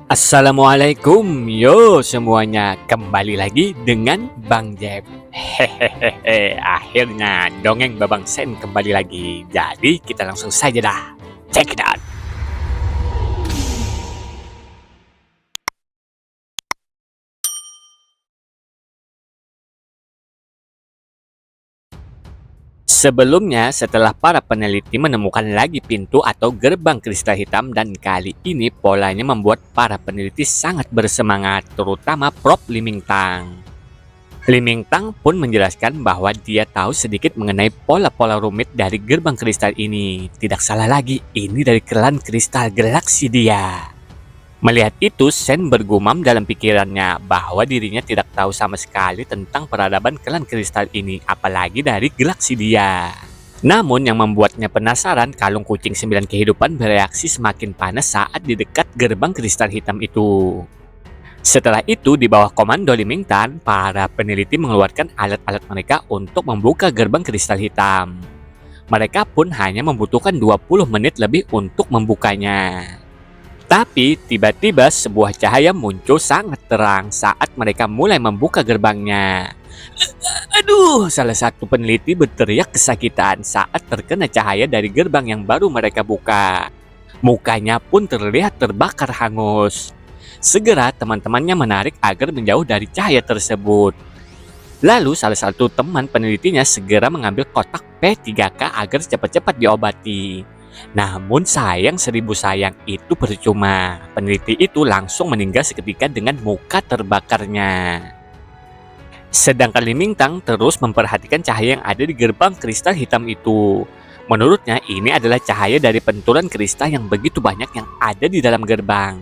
Assalamualaikum, yo semuanya, kembali lagi dengan Bang Jeb. Hehehe, akhirnya dongeng Babang Sen kembali lagi. Jadi kita langsung saja dah. Check it out. Sebelumnya, setelah para peneliti menemukan lagi pintu atau gerbang kristal hitam, dan kali ini polanya membuat para peneliti sangat bersemangat, terutama Prof. Limingtang. Limingtang pun menjelaskan bahwa dia tahu sedikit mengenai pola-pola rumit dari gerbang kristal ini. Tidak salah lagi, ini dari klan kristal galaksi dia. Melihat itu, Sen bergumam dalam pikirannya bahwa dirinya tidak tahu sama sekali tentang peradaban klan kristal ini, apalagi dari galaksi dia. Namun yang membuatnya penasaran, kalung kucing 9 kehidupan bereaksi semakin panas saat di dekat gerbang kristal hitam itu. Setelah itu, di bawah komando Limingtan, para peneliti mengeluarkan alat-alat mereka untuk membuka gerbang kristal hitam. Mereka pun hanya membutuhkan 20 menit lebih untuk membukanya. Tapi tiba-tiba sebuah cahaya muncul sangat terang saat mereka mulai membuka gerbangnya. Aduh, salah satu peneliti berteriak kesakitan saat terkena cahaya dari gerbang yang baru mereka buka. Mukanya pun terlihat terbakar hangus. Segera teman-temannya menarik agar menjauh dari cahaya tersebut. Lalu salah satu teman penelitinya segera mengambil kotak P3K agar cepat-cepat diobati. Namun sayang seribu sayang, itu percuma. Peneliti itu langsung meninggal seketika dengan muka terbakarnya. Sedangkan Limingtang terus memperhatikan cahaya yang ada di gerbang kristal hitam itu. Menurutnya ini adalah cahaya dari benturan kristal yang begitu banyak yang ada di dalam gerbang.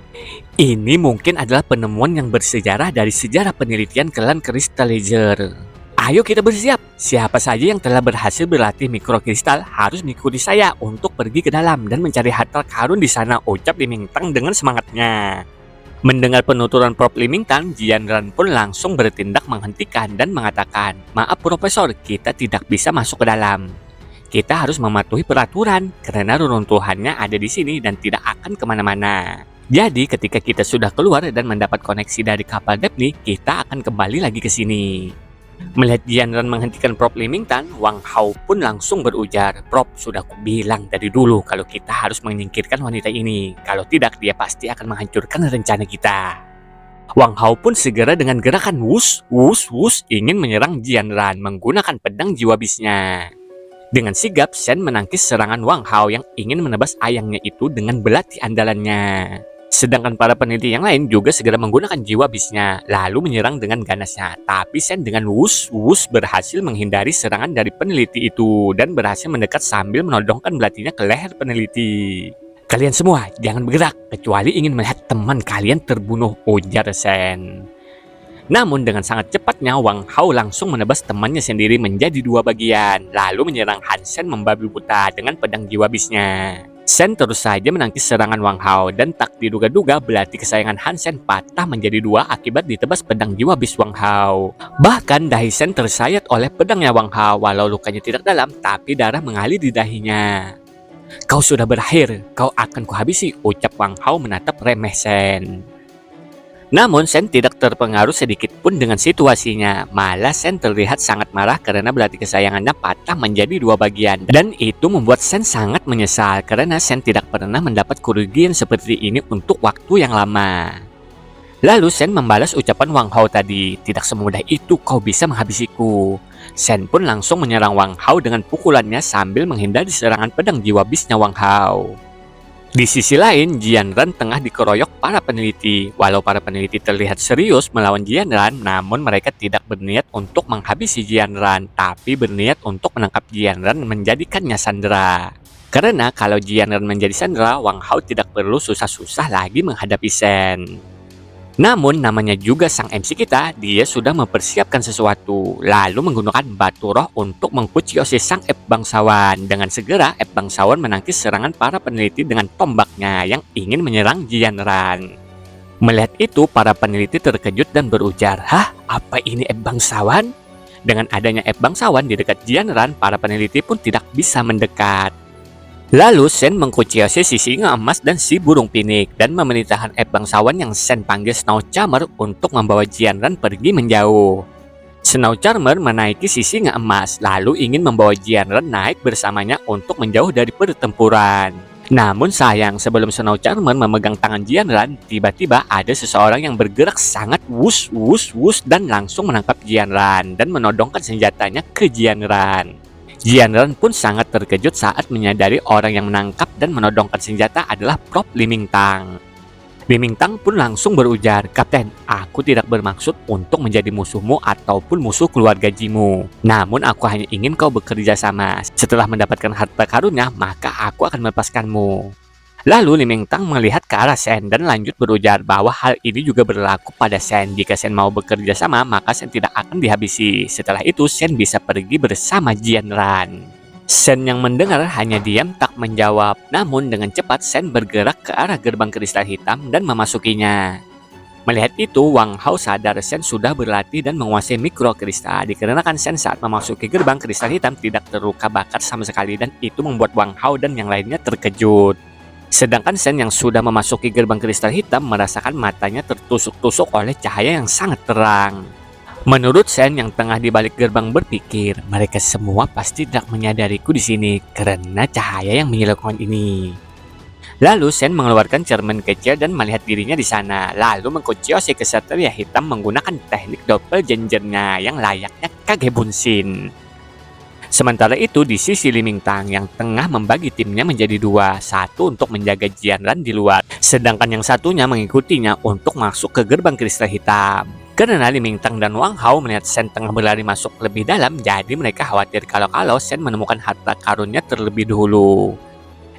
Ini mungkin adalah penemuan yang bersejarah dari sejarah penelitian klan Crystal Laser. Ayo kita bersiap. Siapa saja yang telah berhasil berlatih mikrokristal harus mengikuti saya untuk pergi ke dalam dan mencari harta karun di sana, ucap Limingtang dengan semangatnya. Mendengar penuturan Prof. Limingtang, Jianran pun langsung bertindak menghentikan dan mengatakan, "Maaf Profesor, kita tidak bisa masuk ke dalam. Kita harus mematuhi peraturan karena reruntuhannya ada di sini dan tidak akan kemana-mana. Jadi ketika kita sudah keluar dan mendapat koneksi dari kapal Daphne, kita akan kembali lagi ke sini." Melihat Jianran menghentikan Prof. Limingtan, Wang Hao pun langsung berujar, "Prof, sudah kubilang dari dulu kalau kita harus menyingkirkan wanita ini. Kalau tidak, dia pasti akan menghancurkan rencana kita." Wang Hao pun segera dengan gerakan wush, wush, wush ingin menyerang Jianran menggunakan pedang jiwa bisnya. Dengan sigap, Sen menangkis serangan Wang Hao yang ingin menebas ayangnya itu dengan belati andalannya. Sedangkan para peneliti yang lain juga segera menggunakan jiwa bisnya, lalu menyerang dengan ganasnya. Tapi Sen dengan wush berhasil menghindari serangan dari peneliti itu dan berhasil mendekat sambil menodongkan belatinya ke leher peneliti. "Kalian semua jangan bergerak kecuali ingin melihat teman kalian terbunuh," ujar Sen. Namun dengan sangat cepatnya Wang Hao langsung menebas temannya sendiri menjadi dua bagian, lalu menyerang Han Sen membabi buta dengan pedang jiwa bisnya. Sen terus saja menangkis serangan Wang Hao dan tak diduga-duga belati kesayangan Han Sen patah menjadi dua akibat ditebas pedang jiwa bis Wang Hao. Bahkan dahi Sen tersayat oleh pedangnya Wang Hao, walau lukanya tidak dalam tapi darah mengalir di dahinya. "Kau sudah berakhir, kau akan kuhabisi," ucap Wang Hao menatap remeh Sen. Namun Sen tidak terpengaruh sedikit pun dengan situasinya. Malah Sen terlihat sangat marah karena belati kesayangannya patah menjadi dua bagian. Dan itu membuat Sen sangat menyesal karena Sen tidak pernah mendapat kerugian seperti ini untuk waktu yang lama. Lalu Sen membalas ucapan Wang Hao tadi, "Tidak semudah itu kau bisa menghabisiku." Sen pun langsung menyerang Wang Hao dengan pukulannya sambil menghindari serangan pedang jiwa bisnya Wang Hao. Di sisi lain, Jianran tengah dikeroyok para peneliti. Walau para peneliti terlihat serius melawan Jianran, namun mereka tidak berniat untuk menghabisi Jianran, tapi berniat untuk menangkap Jianran menjadikannya sandera. Karena kalau Jianran menjadi sandera, Wang Hao tidak perlu susah-susah lagi menghadapi Sen. Namun namanya juga sang MC kita, dia sudah mempersiapkan sesuatu, lalu menggunakan batu roh untuk mengkuciosi sang Eb bangsawan. Dengan segera Eb bangsawan menangkis serangan para peneliti dengan tombaknya yang ingin menyerang Jianran. Melihat itu, para peneliti terkejut dan berujar, "Hah? Apa ini Eb bangsawan?" Dengan adanya Eb bangsawan di dekat Jianran, para peneliti pun tidak bisa mendekat. Lalu Sen mengkuciosi si singa emas dan si burung pinik dan memerintahkan bangsawan yang Sen panggil Snow Charmer untuk membawa Jianran pergi menjauh. Snow Charmer menaiki si singa emas lalu ingin membawa Jianran naik bersamanya untuk menjauh dari pertempuran. Namun sayang, sebelum Snow Charmer memegang tangan Jianran, tiba-tiba ada seseorang yang bergerak sangat wus wus wus dan langsung menangkap Jianran dan menodongkan senjatanya ke Jianran. Jianran pun sangat terkejut saat menyadari orang yang menangkap dan menodongkan senjata adalah Prop Limingtang. Limingtang pun langsung berujar, "Kapten, aku tidak bermaksud untuk menjadi musuhmu ataupun musuh keluarga Jimu. Namun aku hanya ingin kau bekerja sama. Setelah mendapatkan harta karunnya, maka aku akan melepaskanmu." Lalu Limingtang melihat ke arah Sen dan lanjut berujar bahwa hal ini juga berlaku pada Sen. Jika Sen mau bekerja sama, maka Sen tidak akan dihabisi. Setelah itu, Sen bisa pergi bersama Jianran. Sen yang mendengar hanya diam tak menjawab. Namun dengan cepat Sen bergerak ke arah gerbang kristal hitam dan memasukinya. Melihat itu, Wang Hao sadar Sen sudah berlatih dan menguasai mikro kristal. Dikarenakan Sen saat memasuki gerbang kristal hitam tidak terluka bakar sama sekali dan itu membuat Wang Hao dan yang lainnya terkejut. Sedangkan Sen yang sudah memasuki gerbang kristal hitam merasakan matanya tertusuk-tusuk oleh cahaya yang sangat terang. Menurut Sen yang tengah di balik gerbang berpikir, mereka semua pasti tidak menyadariku di sini karena cahaya yang menyilaukan ini. Lalu Sen mengeluarkan cermin kecil dan melihat dirinya di sana, lalu mengkuciosi kesatria hitam menggunakan teknik doppelgangernya yang layaknya Kage Bunshin. Sementara itu di sisi Limingtang yang tengah membagi timnya menjadi dua, satu untuk menjaga Jianran di luar, sedangkan yang satunya mengikutinya untuk masuk ke gerbang kristal hitam. Karena Limingtang dan Wang Hao melihat Sen tengah berlari masuk lebih dalam, jadi mereka khawatir kalau Sen menemukan harta karunnya terlebih dahulu.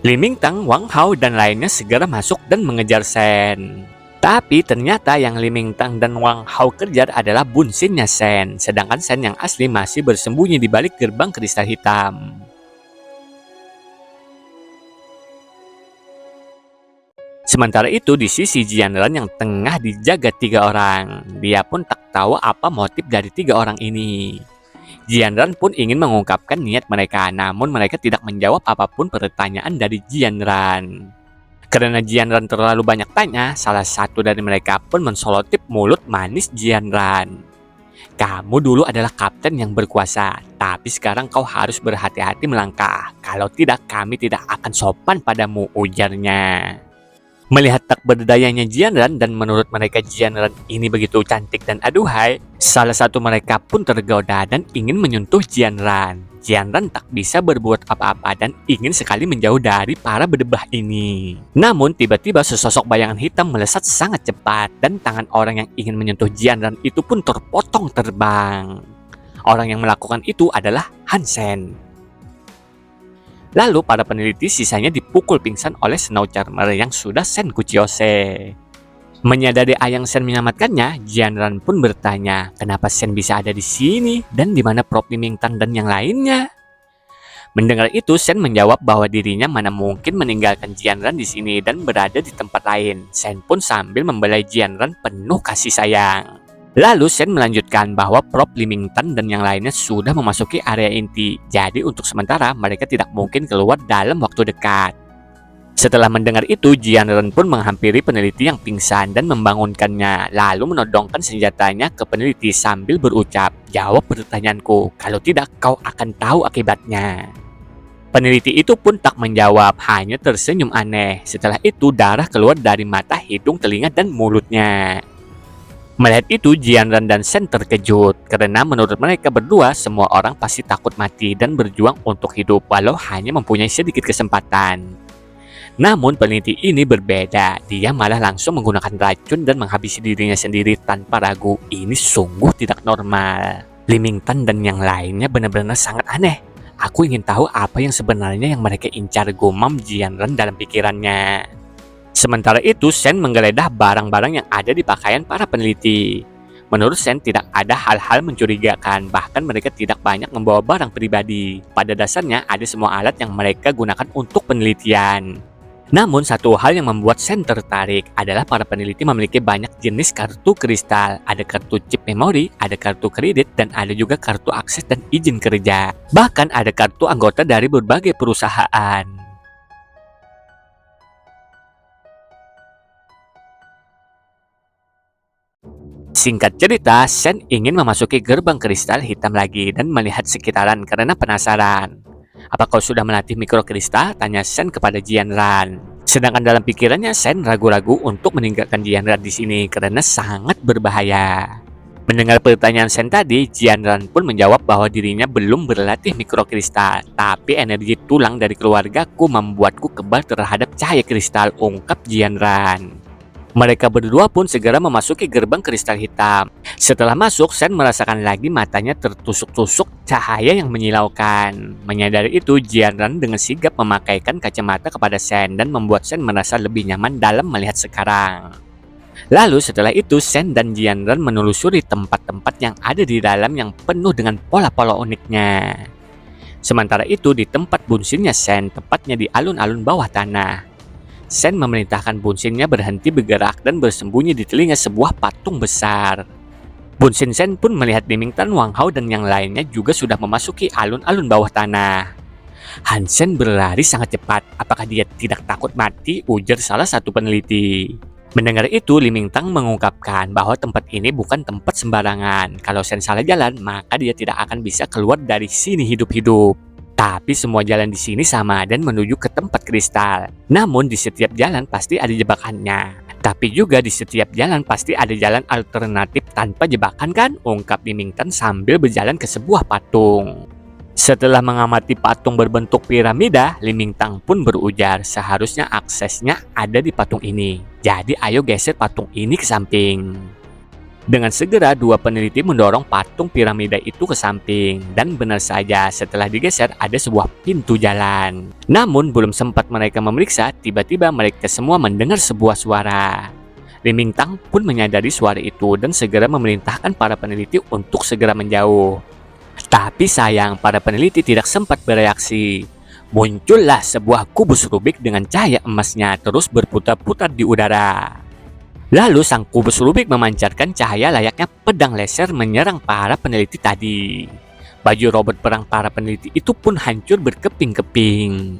Limingtang, Wang Hao dan lainnya segera masuk dan mengejar Sen. Tapi ternyata yang Limingtang dan Wang Hao kejar adalah Bunshinnya Sen, sedangkan Sen yang asli masih bersembunyi di balik gerbang kristal hitam. Sementara itu di sisi Jianran yang tengah dijaga 3 orang, dia pun tak tahu apa motif dari 3 orang ini. Jianran pun ingin mengungkapkan niat mereka, namun mereka tidak menjawab apapun pertanyaan dari Jianran. Karena Jianran terlalu banyak tanya, salah satu dari mereka pun mensolotip mulut manis Jianran. "Kamu dulu adalah kapten yang berkuasa, tapi sekarang kau harus berhati-hati melangkah. Kalau tidak, kami tidak akan sopan padamu," ujarnya. Melihat tak berdayanya Jianran dan menurut mereka Jianran ini begitu cantik dan aduhai, salah satu mereka pun tergoda dan ingin menyentuh Jianran. Jianran tak bisa berbuat apa-apa dan ingin sekali menjauh dari para berdebah ini. Namun tiba-tiba sesosok bayangan hitam melesat sangat cepat dan tangan orang yang ingin menyentuh Jianran itu pun terpotong terbang. Orang yang melakukan itu adalah Han Sen. Lalu para peneliti sisanya dipukul pingsan oleh Snow Charmer yang sudah Sen kuciose. Menyadari Ayang Sen menyelamatkannya, Jianran pun bertanya, kenapa Sen bisa ada di sini dan di mana Prop Limingtang dan yang lainnya. Mendengar itu, Sen menjawab bahwa dirinya mana mungkin meninggalkan Jianran di sini dan berada di tempat lain. Sen pun sambil membelai Jianran penuh kasih sayang. Lalu Sen melanjutkan bahwa Prop Limingtang dan yang lainnya sudah memasuki area inti, jadi untuk sementara mereka tidak mungkin keluar dalam waktu dekat. Setelah mendengar itu, Jianran pun menghampiri peneliti yang pingsan dan membangunkannya, lalu menodongkan senjatanya ke peneliti sambil berucap, "Jawab pertanyaanku, kalau tidak kau akan tahu akibatnya." Peneliti itu pun tak menjawab, hanya tersenyum aneh. Setelah itu darah keluar dari mata, hidung, telinga, dan mulutnya. Melihat itu, Jianran dan Sen terkejut, karena menurut mereka berdua, semua orang pasti takut mati dan berjuang untuk hidup walau hanya mempunyai sedikit kesempatan. Namun peneliti ini berbeda, dia malah langsung menggunakan racun dan menghabisi dirinya sendiri tanpa ragu. Ini sungguh tidak normal. Limingtang dan yang lainnya benar-benar sangat aneh. Aku ingin tahu apa yang sebenarnya yang mereka incar, gumam Jianran dalam pikirannya. Sementara itu, Sen menggeledah barang-barang yang ada di pakaian para peneliti. Menurut Sen tidak ada hal-hal mencurigakan, bahkan mereka tidak banyak membawa barang pribadi. Pada dasarnya ada semua alat yang mereka gunakan untuk penelitian. Namun satu hal yang membuat Sen tertarik adalah para peneliti memiliki banyak jenis kartu kristal. Ada kartu chip memori, ada kartu kredit, dan ada juga kartu akses dan izin kerja. Bahkan ada kartu anggota dari berbagai perusahaan. Singkat cerita, Sen ingin memasuki gerbang kristal hitam lagi dan melihat sekitaran karena penasaran. "Apa kau sudah melatih mikrokristal?" tanya Sen kepada Jianran. Sedangkan dalam pikirannya, Sen ragu-ragu untuk meninggalkan Jianran di sini karena sangat berbahaya. Mendengar pertanyaan Sen tadi, Jianran pun menjawab bahwa dirinya belum berlatih mikrokristal, tapi energi tulang dari keluargaku membuatku kebal terhadap cahaya kristal, ungkap Jianran. Mereka berdua pun segera memasuki gerbang kristal hitam. Setelah masuk, Sen merasakan lagi matanya tertusuk-tusuk cahaya yang menyilaukan. Menyadari itu, Jianran dengan sigap memakaikan kacamata kepada Sen dan membuat Sen merasa lebih nyaman dalam melihat sekarang. Lalu setelah itu, Sen dan Jianran menelusuri tempat-tempat yang ada di dalam yang penuh dengan pola-pola uniknya. Sementara itu, di tempat bunsinnya Sen, tepatnya di alun-alun bawah tanah, Sen memerintahkan bunsinnya berhenti bergerak dan bersembunyi di telinga sebuah patung besar. Bunsin Sen pun melihat Limingtan, Wang Hao, dan yang lainnya juga sudah memasuki alun-alun bawah tanah. Han Sen berlari sangat cepat. "Apakah dia tidak takut mati?" ujar salah satu peneliti. Mendengar itu, Limingtang mengungkapkan bahwa tempat ini bukan tempat sembarangan. Kalau Sen salah jalan, maka dia tidak akan bisa keluar dari sini hidup-hidup. Tapi semua jalan di sini sama dan menuju ke tempat kristal. Namun di setiap jalan pasti ada jebakannya. Tapi juga di setiap jalan pasti ada jalan alternatif tanpa jebakan kan? Ungkap Limingtan sambil berjalan ke sebuah patung. Setelah mengamati patung berbentuk piramida, Limingtang pun berujar seharusnya aksesnya ada di patung ini. Jadi ayo geser patung ini ke samping. Dengan segera dua peneliti mendorong patung piramida itu ke samping, dan benar saja setelah digeser ada sebuah pintu jalan. Namun belum sempat mereka memeriksa, tiba-tiba mereka semua mendengar sebuah suara. Limingtang pun menyadari suara itu dan segera memerintahkan para peneliti untuk segera menjauh. Tapi sayang, para peneliti tidak sempat bereaksi. Muncullah sebuah kubus Rubik dengan cahaya emasnya terus berputar-putar di udara. Lalu sang kubus Rubik memancarkan cahaya layaknya pedang laser menyerang para peneliti tadi. Baju robot perang para peneliti itu pun hancur berkeping-keping.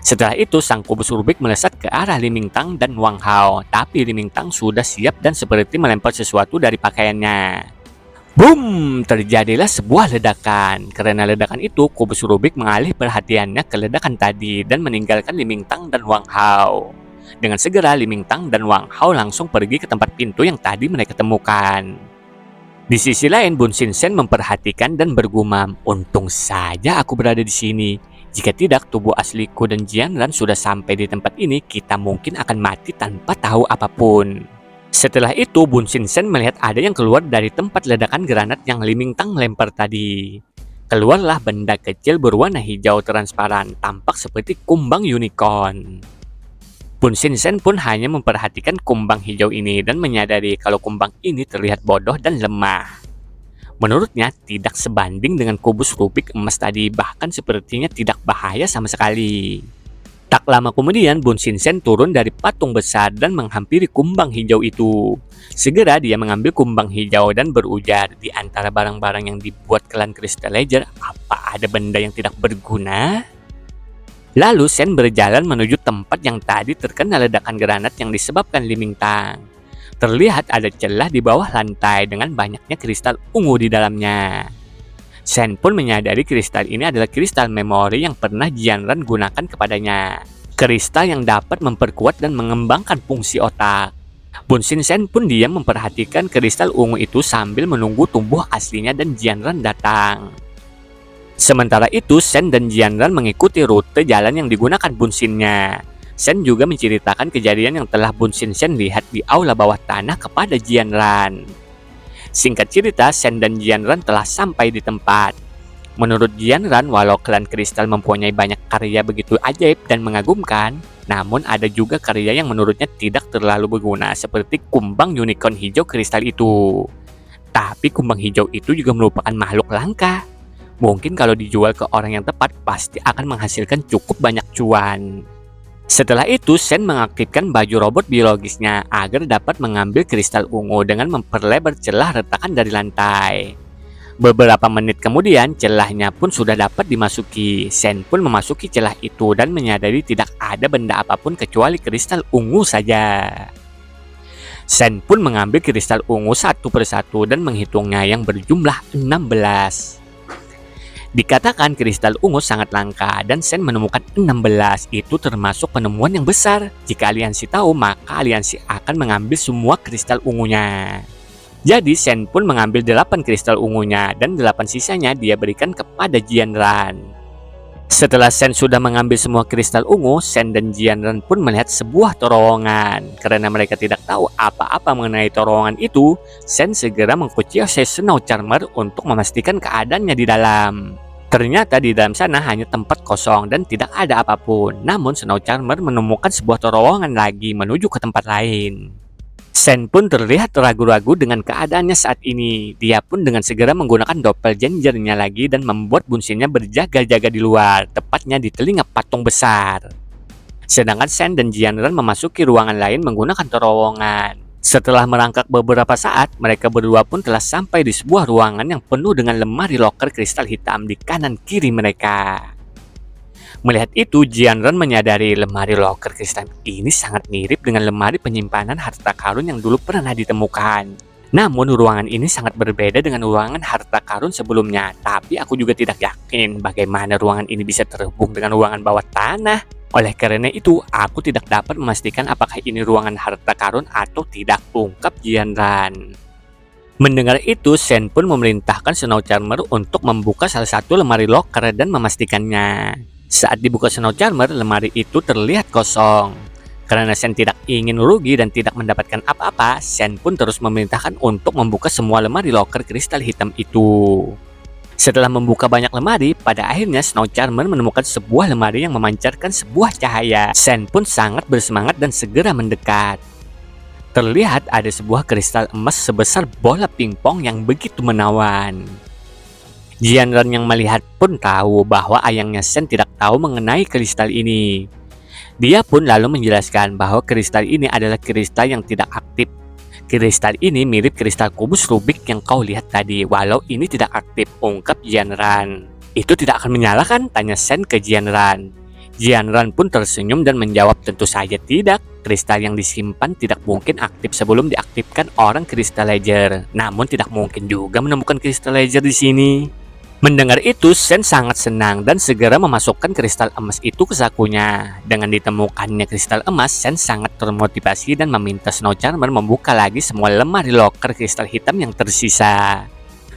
Setelah itu, sang kubus Rubik melesat ke arah Limingtang dan Wang Hao. Tapi Limingtang sudah siap dan seperti melempar sesuatu dari pakaiannya. Boom! Terjadilah sebuah ledakan. Karena ledakan itu, kubus Rubik mengalih perhatiannya ke ledakan tadi dan meninggalkan Limingtang dan Wang Hao. Dengan segera, Limingtang dan Wang Hao langsung pergi ke tempat pintu yang tadi mereka temukan. Di sisi lain, Bun Xinchen memperhatikan dan bergumam, "Untung saja aku berada di sini. Jika tidak, tubuh asliku dan Jianran sudah sampai di tempat ini, kita mungkin akan mati tanpa tahu apapun." Setelah itu, Bun Xinchen melihat ada yang keluar dari tempat ledakan granat yang Limingtang lempar tadi. Keluarlah benda kecil berwarna hijau transparan, tampak seperti kumbang unicorn. Bun Xinchen pun hanya memperhatikan kumbang hijau ini dan menyadari kalau kumbang ini terlihat bodoh dan lemah. Menurutnya tidak sebanding dengan kubus Rubik emas tadi, bahkan sepertinya tidak bahaya sama sekali. Tak lama kemudian, Bun Xinchen turun dari patung besar dan menghampiri kumbang hijau itu. Segera dia mengambil kumbang hijau dan berujar, "Di antara barang-barang yang dibuat klan Crystal Ledger, apa ada benda yang tidak berguna?" Lalu Sen berjalan menuju tempat yang tadi terkena ledakan granat yang disebabkan Limingtang. Terlihat ada celah di bawah lantai dengan banyaknya kristal ungu di dalamnya. Sen pun menyadari kristal ini adalah kristal memori yang pernah Jianran gunakan kepadanya. Kristal yang dapat memperkuat dan mengembangkan fungsi otak. Bun Xinchen pun diam memperhatikan kristal ungu itu sambil menunggu tubuh aslinya dan Jianran datang. Sementara itu, Sen dan Jianran mengikuti rute jalan yang digunakan Bun Xinchen-nya. Sen juga menceritakan kejadian yang telah Bun Xinchen lihat di aula bawah tanah kepada Jianran. Singkat cerita, Sen dan Jianran telah sampai di tempat. Menurut Jianran, walau klan kristal mempunyai banyak karya begitu ajaib dan mengagumkan, namun ada juga karya yang menurutnya tidak terlalu berguna seperti kumbang unicorn hijau kristal itu. Tapi kumbang hijau itu juga merupakan makhluk langka. Mungkin kalau dijual ke orang yang tepat, pasti akan menghasilkan cukup banyak cuan. Setelah itu, Sen mengaktifkan baju robot biologisnya agar dapat mengambil kristal ungu dengan memperlebar celah retakan dari lantai. Beberapa menit kemudian, celahnya pun sudah dapat dimasuki. Sen pun memasuki celah itu dan menyadari tidak ada benda apapun kecuali kristal ungu saja. Sen pun mengambil kristal ungu satu persatu dan menghitungnya yang berjumlah 16. Dikatakan kristal ungu sangat langka dan Sen menemukan 16. Itu termasuk penemuan yang besar. Jika aliansi tahu, maka aliansi akan mengambil semua kristal ungunya. Jadi Sen pun mengambil 8 kristal ungunya dan 8 sisanya dia berikan kepada Jianran. Setelah Sen sudah mengambil semua kristal ungu, Sen dan Jianran pun melihat sebuah terowongan. Karena mereka tidak tahu apa-apa mengenai terowongan itu, Sen segera mengkucilkan Snow Charmer untuk memastikan keadaannya di dalam. Ternyata di dalam sana hanya tempat kosong dan tidak ada apapun. Namun Snow Charmer menemukan sebuah terowongan lagi menuju ke tempat lain. Sen pun terlihat ragu-ragu dengan keadaannya saat ini. Dia pun dengan segera menggunakan doppelgangernya lagi dan membuat bunsinnya berjaga-jaga di luar, tepatnya di telinga patung besar. Sedangkan Sen dan Jianran memasuki ruangan lain menggunakan terowongan. Setelah merangkak beberapa saat, mereka berdua pun telah sampai di sebuah ruangan yang penuh dengan lemari loker kristal hitam di kanan kiri mereka. Melihat itu, Jianran menyadari lemari loker kristal ini sangat mirip dengan lemari penyimpanan harta karun yang dulu pernah ditemukan. Namun ruangan ini sangat berbeda dengan ruangan harta karun sebelumnya. Tapi aku juga tidak yakin bagaimana ruangan ini bisa terhubung dengan ruangan bawah tanah. Oleh karena itu, aku tidak dapat memastikan apakah ini ruangan harta karun atau tidak, ungkap Jianran. Mendengar itu, Sen pun memerintahkan Snow Charmer untuk membuka salah satu lemari loker dan memastikannya. Saat dibuka Snow Charmer, lemari itu terlihat kosong. Karena Sen tidak ingin rugi dan tidak mendapatkan apa-apa, Sen pun terus memerintahkan untuk membuka semua lemari loker kristal hitam itu. Setelah membuka banyak lemari, pada akhirnya Snow Charmer menemukan sebuah lemari yang memancarkan sebuah cahaya. Sen pun sangat bersemangat dan segera mendekat. Terlihat ada sebuah kristal emas sebesar bola pingpong yang begitu menawan. Jianran yang melihat pun tahu bahwa ayahnya Sen tidak tahu mengenai kristal ini. Dia pun lalu menjelaskan bahwa kristal ini adalah kristal yang tidak aktif. Kristal ini mirip kristal kubus Rubik yang kau lihat tadi, walau ini tidak aktif, ungkap Jianran. Itu tidak akan menyala kan? Tanya Sen ke Jianran. Jianran pun tersenyum dan menjawab tentu saja tidak. Kristal yang disimpan tidak mungkin aktif sebelum diaktifkan orang Crystallizer. Namun tidak mungkin juga menemukan Crystallizer di sini. Mendengar itu, Sen sangat senang dan segera memasukkan kristal emas itu ke sakunya. Dengan ditemukannya kristal emas, Sen sangat termotivasi dan meminta Snow Charmer membuka lagi semua lemari loker kristal hitam yang tersisa.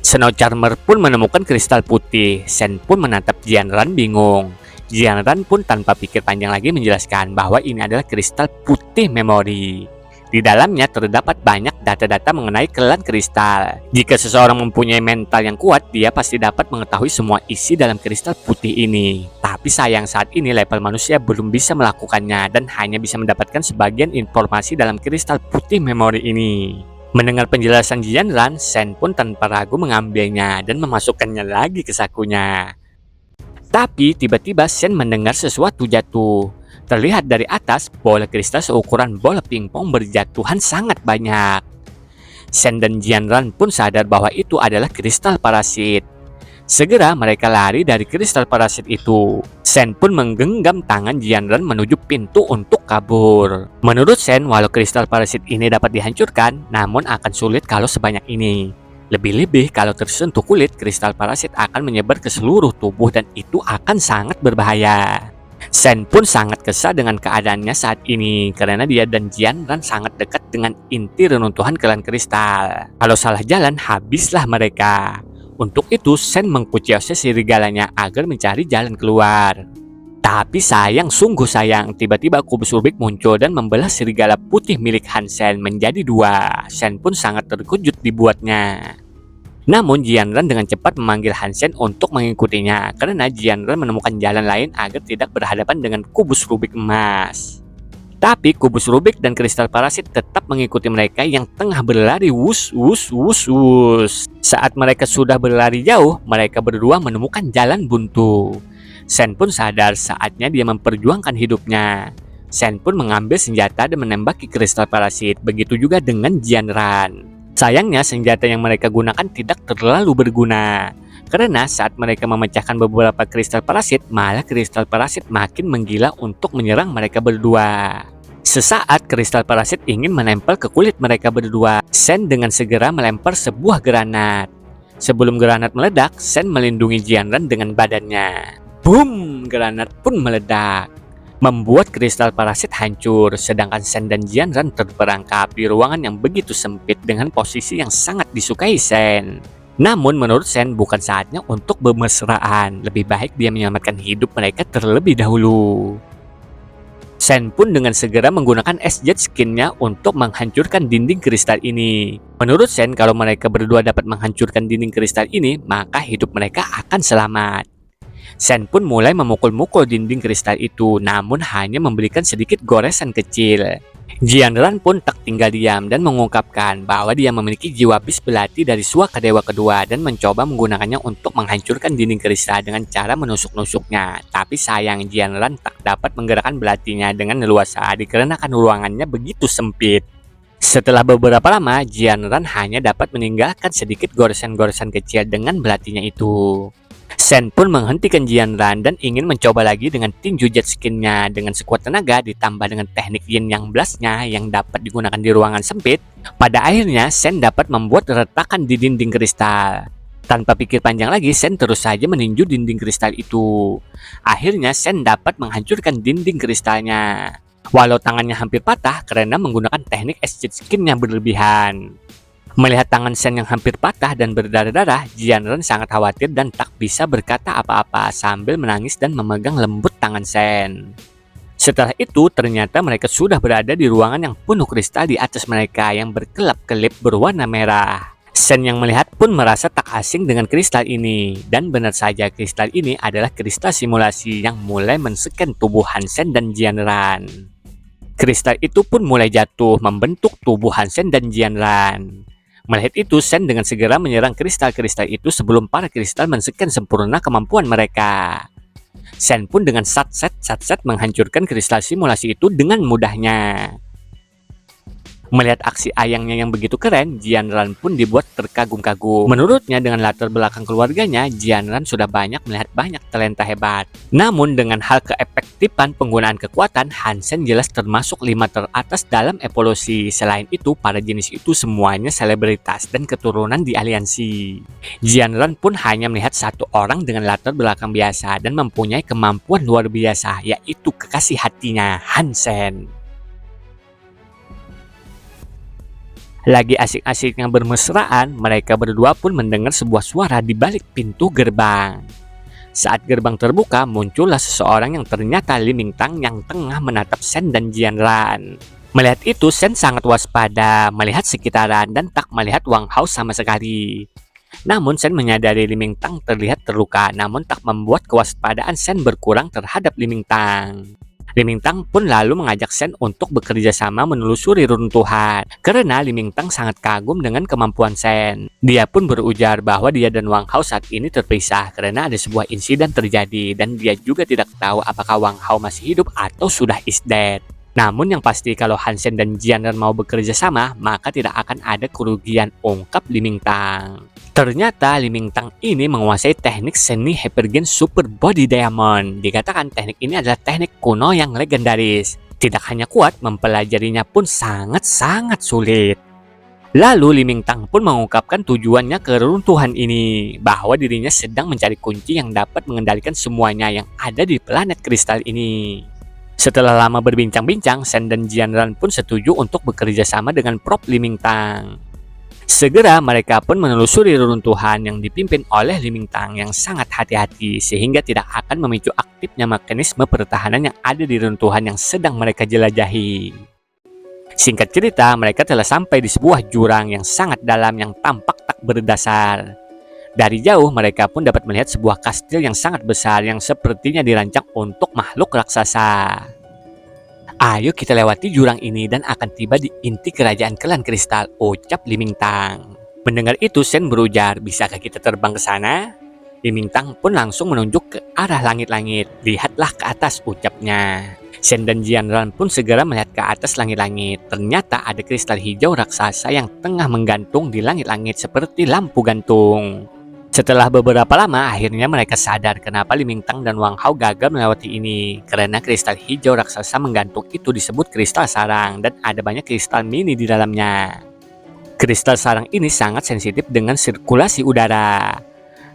Snow Charmer pun menemukan kristal putih. Sen pun menatap Jianran bingung. Jianran pun tanpa pikir panjang lagi menjelaskan bahwa ini adalah kristal putih memori. Di dalamnya terdapat banyak data-data mengenai klan kristal. Jika seseorang mempunyai mental yang kuat, dia pasti dapat mengetahui semua isi dalam kristal putih ini. Tapi sayang saat ini level manusia belum bisa melakukannya dan hanya bisa mendapatkan sebagian informasi dalam kristal putih memori ini. Mendengar penjelasan Jianran, Sen pun tanpa ragu mengambilnya dan memasukkannya lagi ke sakunya. Tapi tiba-tiba Sen mendengar sesuatu jatuh. Terlihat dari atas, bola kristal seukuran bola pingpong berjatuhan sangat banyak. Sen dan Jianran pun sadar bahwa itu adalah kristal parasit. Segera mereka lari dari kristal parasit itu. Sen pun menggenggam tangan Jianran menuju pintu untuk kabur. Menurut Sen, walau kristal parasit ini dapat dihancurkan, namun akan sulit kalau sebanyak ini. Lebih-lebih kalau tersentuh kulit, kristal parasit akan menyebar ke seluruh tubuh dan itu akan sangat berbahaya. Sen pun sangat kesal dengan keadaannya saat ini karena dia dan Jianran sangat dekat dengan inti reruntuhan klan kristal. Kalau salah jalan, habislah mereka. Untuk itu, Sen mengkucilkan serigalanya agar mencari jalan keluar. Tapi sayang, sungguh sayang, tiba-tiba kubus Rubik muncul dan membelah serigala putih milik Hansen menjadi dua. Sen pun sangat terkejut dibuatnya. Namun Jianran dengan cepat memanggil Hansen untuk mengikutinya karena Jianran menemukan jalan lain agar tidak berhadapan dengan kubus Rubik emas. Tapi kubus Rubik dan kristal parasit tetap mengikuti mereka yang tengah berlari wus. Saat mereka sudah berlari jauh, mereka berdua menemukan jalan buntu. Sen pun sadar saatnya dia memperjuangkan hidupnya. Sen pun mengambil senjata dan menembaki kristal parasit, begitu juga dengan Jianran. Sayangnya senjata yang mereka gunakan tidak terlalu berguna. Karena saat mereka memecahkan beberapa kristal parasit, malah kristal parasit makin menggila untuk menyerang mereka berdua. Sesaat kristal parasit ingin menempel ke kulit mereka berdua, Shen dengan segera melempar sebuah granat. Sebelum granat meledak, Shen melindungi Jianran dengan badannya. Boom! Granat pun meledak, membuat kristal parasit hancur, sedangkan Shen dan Jianran terperangkap di ruangan yang begitu sempit dengan posisi yang sangat disukai Shen. Namun menurut Shen bukan saatnya untuk bermesraan, lebih baik dia menyelamatkan hidup mereka terlebih dahulu. Shen pun dengan segera menggunakan es jet skin-nya untuk menghancurkan dinding kristal ini. Menurut Shen, kalau mereka berdua dapat menghancurkan dinding kristal ini, maka hidup mereka akan selamat. Shen pun mulai memukul-mukul dinding kristal itu, namun hanya memberikan sedikit goresan kecil. Jianran pun tak tinggal diam dan mengungkapkan bahwa dia memiliki jiwa bis belati dari Suaka Dewa kedua dan mencoba menggunakannya untuk menghancurkan dinding kristal dengan cara menusuk-nusuknya. Tapi sayang, Jianran tak dapat menggerakkan belatinya dengan leluasa dikarenakan ruangannya begitu sempit. Setelah beberapa lama, Jianran hanya dapat meninggalkan sedikit goresan-goresan kecil dengan belatinya itu. Shen pun menghentikan Jianran dan ingin mencoba lagi dengan tinju jet skin-nya dengan sekuat tenaga ditambah dengan teknik yin yang blast-nya yang dapat digunakan di ruangan sempit. Pada akhirnya Shen dapat membuat retakan di dinding kristal. Tanpa pikir panjang lagi, Shen terus saja meninju dinding kristal itu. Akhirnya Shen dapat menghancurkan dinding kristalnya, walau tangannya hampir patah karena menggunakan teknik es jet skin yang berlebihan. Melihat tangan Shen yang hampir patah dan berdarah-darah, Jianran sangat khawatir dan tak bisa berkata apa-apa sambil menangis dan memegang lembut tangan Shen. Setelah itu, ternyata mereka sudah berada di ruangan yang penuh kristal di atas mereka yang berkelap-kelip berwarna merah. Shen yang melihat pun merasa tak asing dengan kristal ini, dan benar saja kristal ini adalah kristal simulasi yang mulai men-scan tubuh Han Sen dan Jianran. Kristal itu pun mulai jatuh membentuk tubuh Han Sen dan Jianran. Melihat itu, Shen dengan segera menyerang kristal-kristal itu sebelum para kristal men-scan sempurna kemampuan mereka. Shen pun dengan satset menghancurkan kristal simulasi itu dengan mudahnya. Melihat aksi ayangnya yang begitu keren, Jianran pun dibuat terkagum-kagum. Menurutnya dengan latar belakang keluarganya, Jianran sudah banyak melihat banyak talenta hebat. Namun dengan hal keefektifan penggunaan kekuatan, Han Sen jelas termasuk 5 teratas dalam evolusi. Selain itu, para jenis itu semuanya selebritas dan keturunan di aliansi. Jianran pun hanya melihat satu orang dengan latar belakang biasa dan mempunyai kemampuan luar biasa, yaitu kekasih hatinya, Han Sen. Lagi asik-asiknya bermesraan, mereka berdua pun mendengar sebuah suara di balik pintu gerbang. Saat gerbang terbuka, muncullah seseorang yang ternyata Li Mingtang yang tengah menatap Shen dan Jianran. Melihat itu, Shen sangat waspada, melihat sekitaran dan tak melihat Wang Hao sama sekali. Namun Shen menyadari Li Mingtang terlihat terluka, namun tak membuat kewaspadaan Shen berkurang terhadap Li Mingtang. Li Mingtang pun lalu mengajak Shen untuk bekerja sama menelusuri runtuhan, karena Li Mingtang sangat kagum dengan kemampuan Shen. Dia pun berujar bahwa dia dan Wang Hao saat ini terpisah karena ada sebuah insiden terjadi dan dia juga tidak tahu apakah Wang Hao masih hidup atau sudah is dead. Namun yang pasti kalau Han Sen dan Jianran mau bekerja sama, maka tidak akan ada kerugian, ungkap Li Mingtang. Ternyata Li Mingtang ini menguasai teknik seni Hypergen Super Body Diamond. Dikatakan teknik ini adalah teknik kuno yang legendaris. Tidak hanya kuat, mempelajarinya pun sangat-sangat sulit. Lalu Li Mingtang pun mengungkapkan tujuannya ke reruntuhan ini, bahwa dirinya sedang mencari kunci yang dapat mengendalikan semuanya yang ada di planet kristal ini. Setelah lama berbincang-bincang, Shen dan Jianran pun setuju untuk bekerja sama dengan Prof Li Mingtang. Segera mereka pun menelusuri reruntuhan yang dipimpin oleh Li Mingtang yang sangat hati-hati sehingga tidak akan memicu aktifnya mekanisme pertahanan yang ada di reruntuhan yang sedang mereka jelajahi. Singkat cerita, mereka telah sampai di sebuah jurang yang sangat dalam yang tampak tak berdasar. Dari jauh mereka pun dapat melihat sebuah kastil yang sangat besar yang sepertinya dirancang untuk makhluk raksasa. Ayo kita lewati jurang ini dan akan tiba di inti kerajaan Klan Kristal, ucap Li Mingtang. Mendengar itu, Shen berujar, bisakah kita terbang ke sana? Li Mingtang pun langsung menunjuk ke arah langit-langit. Lihatlah ke atas, ucapnya. Shen dan Jianran pun segera melihat ke atas langit-langit. Ternyata ada kristal hijau raksasa yang tengah menggantung di langit-langit seperti lampu gantung. Setelah beberapa lama, akhirnya mereka sadar kenapa Li Mingtang dan Wang Hao gagal melewati ini. Karena kristal hijau raksasa menggantung itu disebut kristal sarang dan ada banyak kristal mini di dalamnya. Kristal sarang ini sangat sensitif dengan sirkulasi udara.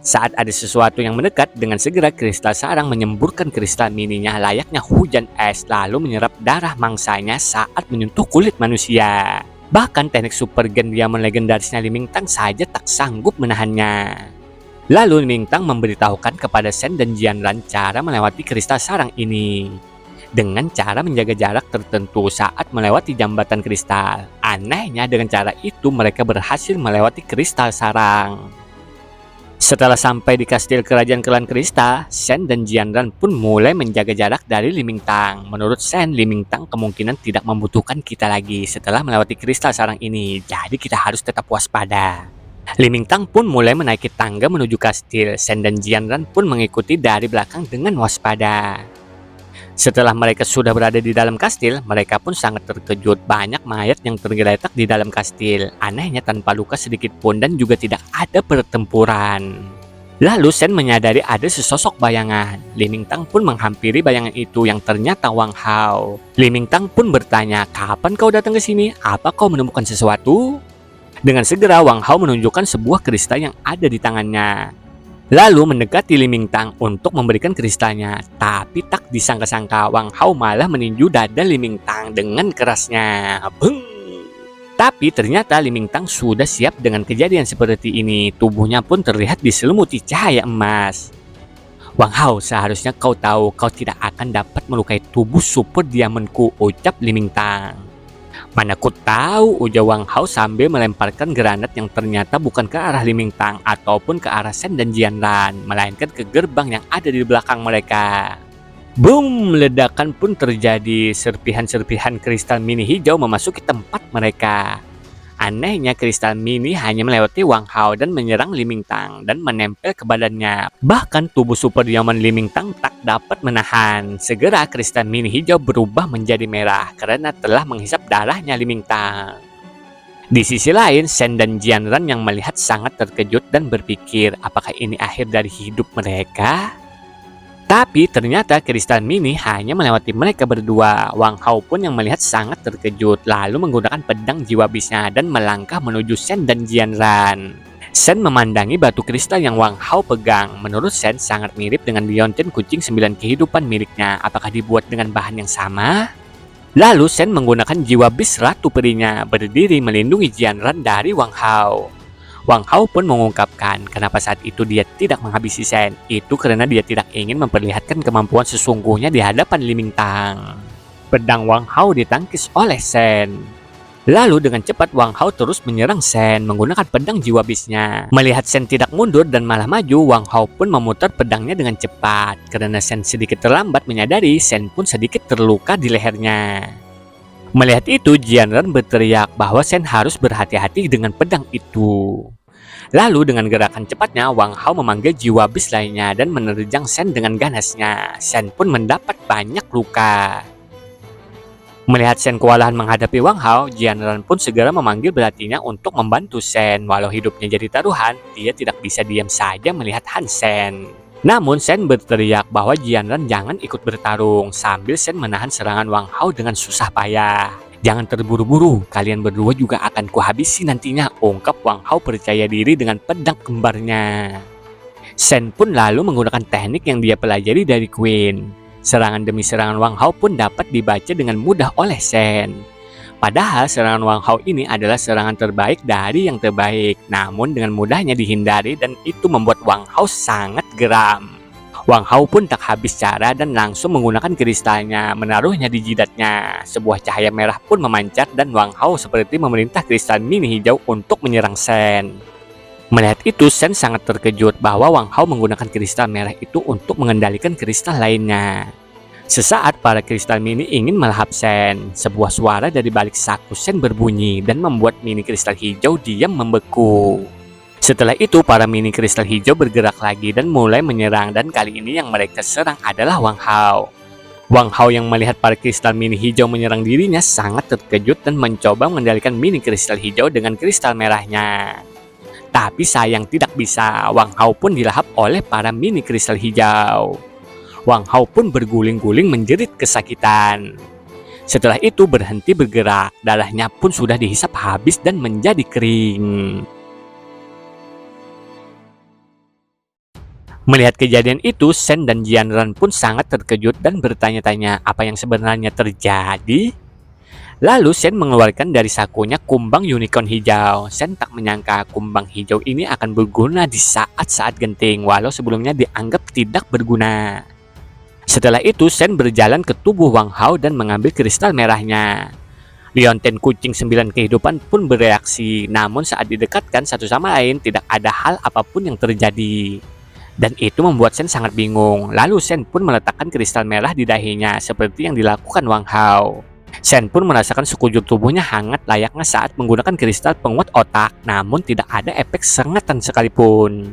Saat ada sesuatu yang mendekat, dengan segera kristal sarang menyemburkan kristal mininya layaknya hujan es lalu menyerap darah mangsanya saat menyentuh kulit manusia. Bahkan teknik super gen diamond legendarisnya Li Mingtang saja tak sanggup menahannya. Lalu Li Mingtang memberitahukan kepada Shen dan Jianran cara melewati kristal sarang ini. Dengan cara menjaga jarak tertentu saat melewati jambatan kristal. Anehnya dengan cara itu mereka berhasil melewati kristal sarang. Setelah sampai di kastil kerajaan klan kristal, Shen dan Jianran pun mulai menjaga jarak dari Li Mingtang. Menurut Shen, Li Mingtang kemungkinan tidak membutuhkan kita lagi setelah melewati kristal sarang ini. Jadi kita harus tetap waspada. Li Mingtang pun mulai menaiki tangga menuju kastil. Shen dan Jianran pun mengikuti dari belakang dengan waspada. Setelah mereka sudah berada di dalam kastil, mereka pun sangat terkejut banyak mayat yang tergeletak di dalam kastil. Anehnya tanpa luka sedikit pun dan juga tidak ada pertempuran. Lalu Shen menyadari ada sesosok bayangan. Li Mingtang pun menghampiri bayangan itu yang ternyata Wang Hao. Li Mingtang pun bertanya, "Kapan kau datang ke sini? Apa kau menemukan sesuatu?" Dengan segera Wang Hao menunjukkan sebuah kristal yang ada di tangannya. Lalu mendekati Li Mingtang untuk memberikan kristalnya. Tapi tak disangka-sangka Wang Hao malah meninju dada Li Mingtang dengan kerasnya. Beng! Tapi ternyata Li Mingtang sudah siap dengan kejadian seperti ini. Tubuhnya pun terlihat diselimuti cahaya emas. "Wang Hao, seharusnya kau tahu kau tidak akan dapat melukai tubuh super diamondku," ucap Li Mingtang. "Mana ku tahu," ujar Wang Hao sambil melemparkan granat yang ternyata bukan ke arah Li Mingtang ataupun ke arah Shen dan Jianran, melainkan ke gerbang yang ada di belakang mereka. Boom! Ledakan pun terjadi. Serpihan-serpihan kristal mini hijau memasuki tempat mereka. Anehnya kristal mini hanya melewati Wang Hao dan menyerang Li Mingtang dan menempel ke badannya. Bahkan tubuh super diamond Li Mingtang tak dapat menahan. Segera kristal mini hijau berubah menjadi merah karena telah menghisap darahnya Li Mingtang. Di sisi lain, Shen dan Jianran yang melihat sangat terkejut dan berpikir apakah ini akhir dari hidup mereka? Tapi ternyata kristal mini hanya melewati mereka berdua. Wang Hao pun yang melihat sangat terkejut lalu menggunakan pedang jiwa bisnya dan melangkah menuju Shen dan Jianran. Shen memandangi batu kristal yang Wang Hao pegang. Menurut Shen sangat mirip dengan liontin kucing 9 kehidupan miliknya. Apakah dibuat dengan bahan yang sama? Lalu Shen menggunakan jiwa bis ratu perinya berdiri melindungi Jianran dari Wang Hao. Wang Hao pun mengungkapkan kenapa saat itu dia tidak menghabisi Shen. Itu karena dia tidak ingin memperlihatkan kemampuan sesungguhnya di hadapan Li Mingtang. Pedang Wang Hao ditangkis oleh Shen. Lalu dengan cepat Wang Hao terus menyerang Shen menggunakan pedang jiwa bisnya. Melihat Shen tidak mundur dan malah maju, Wang Hao pun memutar pedangnya dengan cepat. Karena Shen sedikit terlambat menyadari, Shen pun sedikit terluka di lehernya. Melihat itu, Jianran berteriak bahwa Shen harus berhati-hati dengan pedang itu. Lalu dengan gerakan cepatnya, Wang Hao memanggil jiwa bis lainnya dan menerjang Shen dengan ganasnya. Shen pun mendapat banyak luka. Melihat Shen kewalahan menghadapi Wang Hao, Jianran pun segera memanggil belatinya untuk membantu Shen. Walau hidupnya jadi taruhan, dia tidak bisa diam saja melihat Han Sen. Namun Shen berteriak bahwa Jianran jangan ikut bertarung sambil Shen menahan serangan Wang Hao dengan susah payah. "Jangan terburu-buru, kalian berdua juga akan kuhabisi nantinya," ungkap Wang Hao percaya diri dengan pedang kembarnya. Shen pun lalu menggunakan teknik yang dia pelajari dari Queen. Serangan demi serangan Wang Hao pun dapat dibaca dengan mudah oleh Shen. Padahal serangan Wang Hao ini adalah serangan terbaik dari yang terbaik, namun dengan mudahnya dihindari dan itu membuat Wang Hao sangat geram. Wang Hao pun tak habis cara dan langsung menggunakan kristalnya, menaruhnya di jidatnya. Sebuah cahaya merah pun memancar dan Wang Hao seperti memerintah kristal mini hijau untuk menyerang Shen. Melihat itu, Shen sangat terkejut bahwa Wang Hao menggunakan kristal merah itu untuk mengendalikan kristal lainnya. Sesaat para kristal mini ingin melahap Shen. Sebuah suara dari balik saku Shen berbunyi dan membuat mini kristal hijau diam membeku. Setelah itu para mini kristal hijau bergerak lagi dan mulai menyerang dan kali ini yang mereka serang adalah Wang Hao. Wang Hao yang melihat para kristal mini hijau menyerang dirinya sangat terkejut dan mencoba mengendalikan mini kristal hijau dengan kristal merahnya. Tapi sayang tidak bisa, Wang Hao pun dilahap oleh para mini kristal hijau. Wang Hao pun berguling-guling menjerit kesakitan. Setelah itu berhenti bergerak, darahnya pun sudah dihisap habis dan menjadi kering. Melihat kejadian itu, Shen dan Jianran pun sangat terkejut dan bertanya-tanya apa yang sebenarnya terjadi. Lalu Shen mengeluarkan dari sakunya kumbang unicorn hijau. Shen tak menyangka kumbang hijau ini akan berguna di saat-saat genting, walau sebelumnya dianggap tidak berguna. Setelah itu, Shen berjalan ke tubuh Wang Hao dan mengambil kristal merahnya. Liontin kucing 9 kehidupan pun bereaksi, namun saat didekatkan satu sama lain tidak ada hal apapun yang terjadi. Dan itu membuat Shen sangat bingung. Lalu Shen pun meletakkan kristal merah di dahinya seperti yang dilakukan Wang Hao. Shen pun merasakan sekujur tubuhnya hangat layaknya saat menggunakan kristal penguat otak, namun tidak ada efek sengatan sekalipun.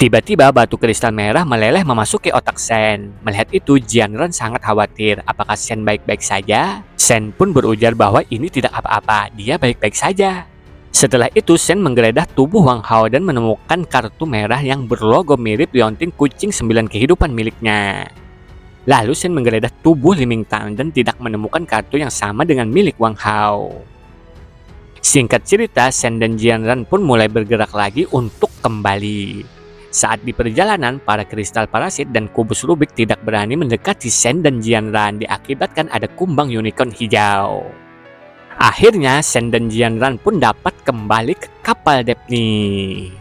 Tiba-tiba batu kristal merah meleleh memasuki otak Shen. Melihat itu, Jianran sangat khawatir. Apakah Shen baik-baik saja? Shen pun berujar bahwa ini tidak apa-apa, dia baik-baik saja. Setelah itu, Shen menggeledah tubuh Wang Hao dan menemukan kartu merah yang berlogo mirip liontin kucing 9 kehidupan miliknya. Lalu Shen menggeledah tubuh Liming Tang dan tidak menemukan kartu yang sama dengan milik Wang Hao. Singkat cerita, Shen dan Jianran pun mulai bergerak lagi untuk kembali. Saat di perjalanan, para kristal parasit dan kubus Rubik tidak berani mendekati Shen dan Jianran diakibatkan ada kumbang unicorn hijau. Akhirnya, Shen dan Jianran pun dapat kembali ke kapal Daphne.